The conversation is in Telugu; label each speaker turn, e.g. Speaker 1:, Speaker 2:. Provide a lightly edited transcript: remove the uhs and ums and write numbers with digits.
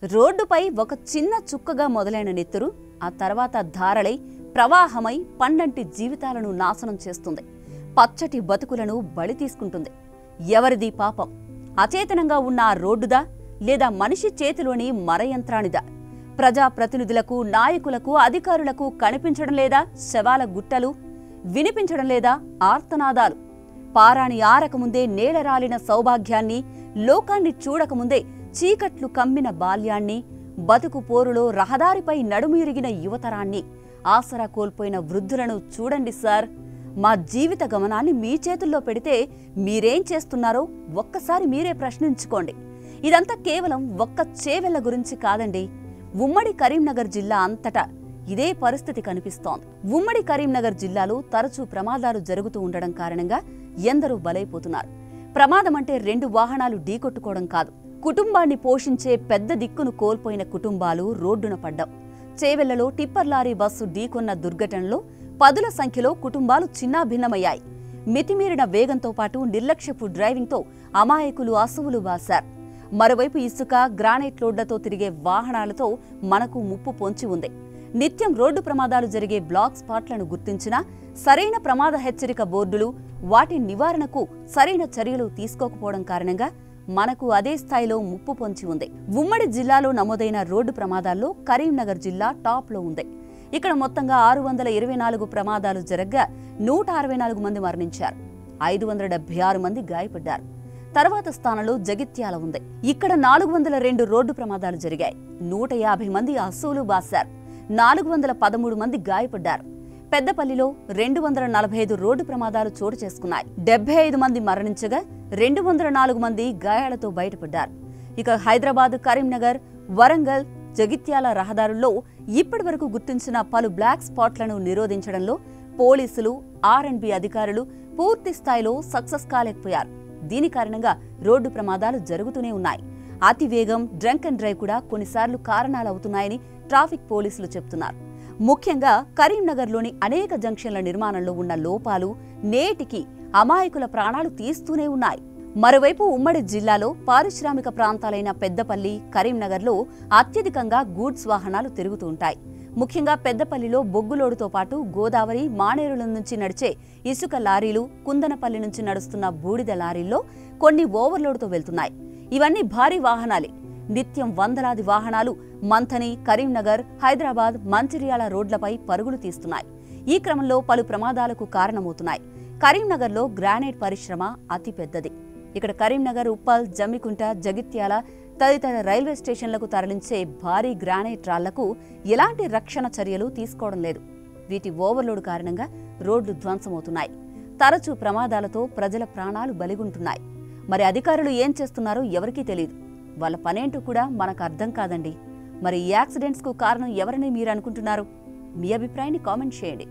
Speaker 1: రోడ్డుపై ఒక చిన్న చుక్కగా మొదలైన నెత్తురు ఆ తర్వాత ధారలై ప్రవాహమై పండంటి జీవితాలను నాశనం చేస్తుంది. పచ్చటి బతుకులను బలి తీసుకుంటుంది. ఎవరిది పాపం? అచేతనంగా ఉన్న ఆ రోడ్డుదా లేదా మనిషి చేతిలోని మరయంత్రానిదా? ప్రజాప్రతినిధులకు, నాయకులకు, అధికారులకు కనిపించడం లేదా శవాల గుట్టలు, వినిపించడం లేదా ఆర్తనాదాలు? పారాణి ఆరకముందే నేలరాలిన సౌభాగ్యాన్ని, లోకాన్ని చూడకముందే చీకట్లు కమ్మిన బాల్యాన్ని, బతుకు పోరులో రహదారిపై నడుమిరిగిన యువతరాన్ని, ఆసరా కోల్పోయిన వృద్ధులను చూడండి సార్. మా జీవిత గమనాన్ని మీ చేతుల్లో పెడితే మీరేం చేస్తున్నారో ఒక్కసారి మీరే ప్రశ్నించుకోండి. ఇదంతా కేవలం ఒక్క చేవెళ్ల గురించి కాదండి. ఉమ్మడి కరీంనగర్ జిల్లా అంతటా ఇదే పరిస్థితి కనిపిస్తోంది. ఉమ్మడి కరీంనగర్ జిల్లాలో తరచూ ప్రమాదాలు జరుగుతూ ఉండడం కారణంగా ఎందరో బలైపోతున్నారు. ప్రమాదం అంటే 2 వాహనాలు ఢీకొట్టుకోవడం కాదు. కుటుంబాన్ని పోషించే పెద్ద దిక్కును కోల్పోయిన కుటుంబాలు రోడ్డున పడ్డాం. చేవెళ్లలో టిప్పర్ లారీ బస్సు ఢీకొన్న దుర్ఘటనలో పదుల సంఖ్యలో కుటుంబాలు చిన్నాభిన్నమయ్యాయి. మితిమీరిన వేగంతో పాటు నిర్లక్ష్యపు డ్రైవింగ్తో అమాయకులు అసువులు బాశారు. మరోవైపు ఇసుక, గ్రానైట్ లోడ్లతో తిరిగే వాహనాలతో మనకు ముప్పు పొంచి ఉంది. నిత్యం రోడ్డు ప్రమాదాలు జరిగే బ్లాక్ స్పాట్లను గుర్తించినా సరైన ప్రమాద హెచ్చరిక బోర్డులు, వాటి నివారణకు సరైన చర్యలు తీసుకోకపోవడం కారణంగా మనకు అదే స్థాయిలో ముప్పు పొంచి ఉంది. ఉమ్మడి జిల్లాలో నమోదైన రోడ్డు ప్రమాదాల్లో కరీంనగర్ జిల్లా టాప్లో ఉంది. ఇక్కడ మొత్తంగా 624 ప్రమాదాలు జరగ్గా 164 మంది మరణించారు. 576 మంది గాయపడ్డారు. తర్వాత స్థానంలో జగిత్యాల ఉంది. ఇక్కడ 402 రోడ్డు ప్రమాదాలు జరిగాయి. 150 మంది అసూలు బాశారు. 413 మంది గాయపడ్డారు. పెద్దపల్లిలో 245 రోడ్డు ప్రమాదాలు చోటు చేసుకున్నాయి. 75 మంది మరణించగా 204 మంది గాయాలతో బయటపడ్డారు. ఇక హైదరాబాద్, కరీంనగర్, వరంగల్, జగిత్యాల రహదారుల్లో ఇప్పటి వరకు గుర్తించిన పలు బ్లాక్ స్పాట్లను నిరోధించడంలో పోలీసులు, R&B అధికారులు పూర్తి స్థాయిలో సక్సెస్ కాలేకపోయారు. దీని కారణంగా రోడ్డు ప్రమాదాలు జరుగుతూనే ఉన్నాయి. అతివేగం, డ్రంక్ అండ్ డ్రైవ్ కూడా కొన్నిసార్లు కారణాలవుతున్నాయని ట్రాఫిక్ పోలీసులు చెబుతున్నారు. ముఖ్యంగా కరీంనగర్లోని అనేక జంక్షన్ల నిర్మాణంలో ఉన్న లోపాలు నేటికి అమాయకుల ప్రాణాలు తీస్తూనే ఉన్నాయి. మరోవైపు ఉమ్మడి జిల్లాలో పారిశ్రామిక ప్రాంతాలైన పెద్దపల్లి, కరీంనగర్లో అత్యధికంగా గూడ్స్ వాహనాలు తిరుగుతూ ఉంటాయి. ముఖ్యంగా పెద్దపల్లిలో బొగ్గులోడుతో పాటు గోదావరి, మానేరుల నుంచి నడిచే ఇసుక లారీలు, కుందనపల్లి నుంచి నడుస్తున్న బూడిద లారీల్లో కొన్ని ఓవర్లోడ్తో వెళ్తున్నాయి. ఇవన్నీ భారీ వాహనాలే. నిత్యం వందలాది వాహనాలు మంథని, కరీంనగర్, హైదరాబాద్, మంచిర్యాల రోడ్లపై పరుగులు తీస్తున్నాయి. ఈ క్రమంలో పలు ప్రమాదాలకు కారణమవుతున్నాయి. కరీంనగర్లో గ్రానైట్ పరిశ్రమ అతి పెద్దది. ఇక్కడ కరీంనగర్, ఉప్పల్, జమ్మికుంట, జగిత్యాల తదితర రైల్వే స్టేషన్లకు తరలించే భారీ గ్రానైట్ రాళ్లకు ఎలాంటి రక్షణ చర్యలు తీసుకోవడం లేదు. వీటి ఓవర్లోడ్ కారణంగా రోడ్లు ధ్వంసమవుతున్నాయి. తరచూ ప్రమాదాలతో ప్రజల ప్రాణాలు బలిగుంటున్నాయి. మరి అధికారులు ఏం చేస్తున్నారో ఎవరికీ తెలియదు. వాళ్ళ పనేంటో కూడా మనకు అర్థం కాదండి. మరి ఈ యాక్సిడెంట్స్కు కారణం ఎవరని మీరు అనుకుంటున్నారు? మీ అభిప్రాయాన్ని కామెంట్ చేయండి.